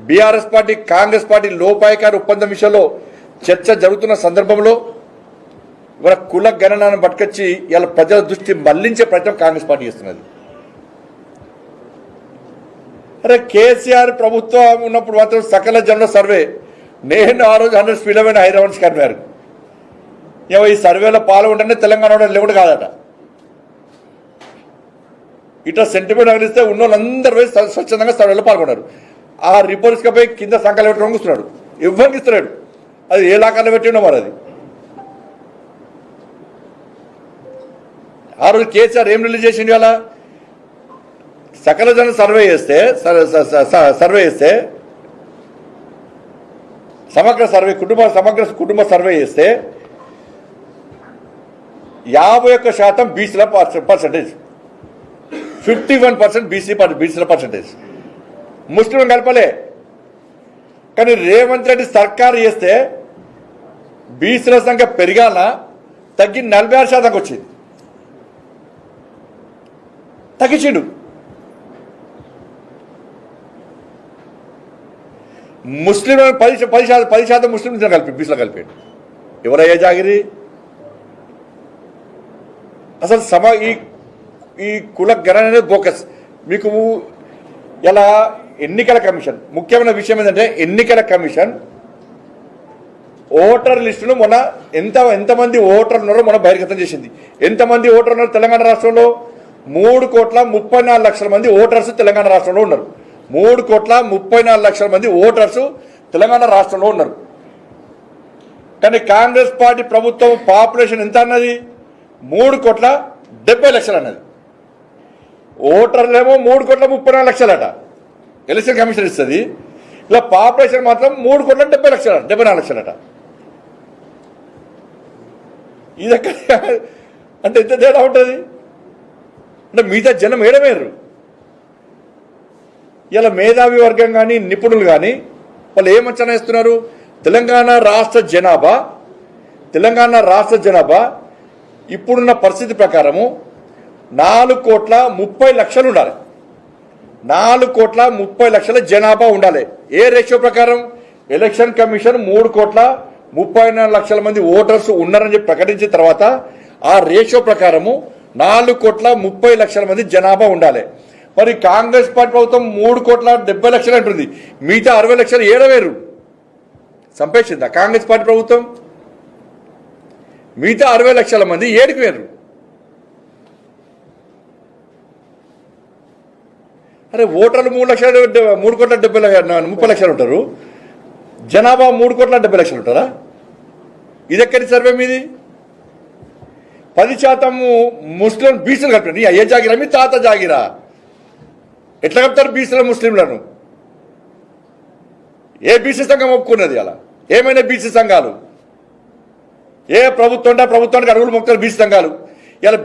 BRS party Congress party లోపాయకారి ఒప్పందం విషయంలో చర్చ జరుగుతున్న సందర్భంలో ఇవాళ కుల గణనాన్ని పట్టుకొచ్చి ఇలా ప్రజల దృష్టి మళ్లించే ప్రయత్నం కాంగ్రెస్ పార్టీ చేస్తున్నది. అరే కేసీఆర్ ప్రభుత్వం ఉన్నప్పుడు మాత్రం సకల జనుల సర్వే నేను ఆ రోజు 100 స్పీడ్ హైదరాబాద్ కన్వారు ఈ సర్వేలో పాల్గొంటేనే తెలంగాణ లేవుడు కాదట. ఇట్లా సెంటిమెంట్ అగిలిస్తే ఉన్న వాళ్ళందరూ స్వచ్ఛందంగా సర్వేలో పాల్గొన్నారు. ఆ రిపోర్ట్స్కి పోయి కింద సంఖ్యలు పెట్టి వంగుస్తున్నాడు, ఎవరికి ఇస్తున్నాడు. అది ఏ లాకాల్లో పెట్టి ఉన్నా మరి అది. ఆ రోజు కేసీఆర్ ఏం రిలీజ్ చేసింది? అలా సకల జన సర్వే చేస్తే సమగ్ర కుటుంబ సర్వే చేస్తే 51% బీసీల పర్సంటేజ్, 51% బీసీల పర్సంటేజ్, ముస్లిం కలపలే. కానీ రేవంత్ రెడ్డి సర్కారు చేస్తే బీసీల సంఖ్య పెరిగాల తగ్గి 46% వచ్చింది, తగ్గించిండు. ముస్లిం 10% ముస్లిం కలిపి బీసీలో కలిపాడు. ఎవరయ్యా జాగిరి? అసలు ఈ కుల గణన బోకస్ మీకు ఇలా ఎన్నికల కమిషన్ ముఖ్యమైన విషయం ఏంటంటే ఎన్నికల కమిషన్ ఓటర్ లిస్టును మొన్న ఎంతమంది ఓటర్లు ఉన్నారో మొన్న బహిర్గతం చేసింది. ఎంతమంది ఓటర్లు ఉన్నారు తెలంగాణ రాష్ట్రంలో? 3,34,00,000 మంది ఓటర్స్ తెలంగాణ రాష్ట్రంలో ఉన్నారు. 3,34,00,000 మంది ఓటర్స్ తెలంగాణ రాష్ట్రంలో ఉన్నారు. కానీ కాంగ్రెస్ పార్టీ ప్రభుత్వం పాపులేషన్ ఎంత అన్నది? 3,70,00,000 అన్నది. ఓటర్లేమో 3,34,00,000 అట. ఎలక్షన్ కమిషన్ ఇస్తుంది. ఇలా పాపులేషన్ మాత్రం 3,70,00,000 అట. ఇది అంటే ఎంత తేడా ఉంటుంది? అంటే మిగతా జనం ఏడమేరు. ఇలా మేధావి వర్గం కానీ నిపుణులు కానీ వాళ్ళు ఏం అంచనా వేస్తున్నారు? తెలంగాణ రాష్ట్ర జనాభా ఇప్పుడున్న పరిస్థితి ప్రకారము 4,30,00,000 ఉండాలి. 4,30,00,000 జనాభా ఉండాలి. ఏ రేషియో ప్రకారం? ఎలక్షన్ కమిషన్ 3,34,00,000 మంది ఓటర్స్ ఉన్నారని చెప్పి ప్రకటించిన తర్వాత ఆ రేషియో ప్రకారము 4,30,00,000 మంది జనాభా ఉండాలి. మరి కాంగ్రెస్ పార్టీ ప్రభుత్వం 3,70,00,000 అంటుంది. మిగతా 60,00,000 ఏడవేరు సంపేక్షిందా కాంగ్రెస్ పార్టీ ప్రభుత్వం? మిగతా 60,00,000 మంది ఏడికి వేరు. అరే ఓటర్లు 3,30,00,000 ఉంటారు, జనాభా 3,70,00,000 ఉంటారా? ఇది ఎక్కడి సర్వే మీది? 10% ముస్లిం బీసీలు కట్టండి. అయ్యే జాగిరా మీ తాత జాగిరా? ఎట్లా కప్తారు బీసీల ముస్లింలను? ఏ బీసీ సంఘం ఒప్పుకున్నది? అలా ఏమైనా బీసీ సంఘాలు ఏ ప్రభుత్వానికి అడుగులు మొక్కుతారు బీసీ సంఘాలు? ఇలా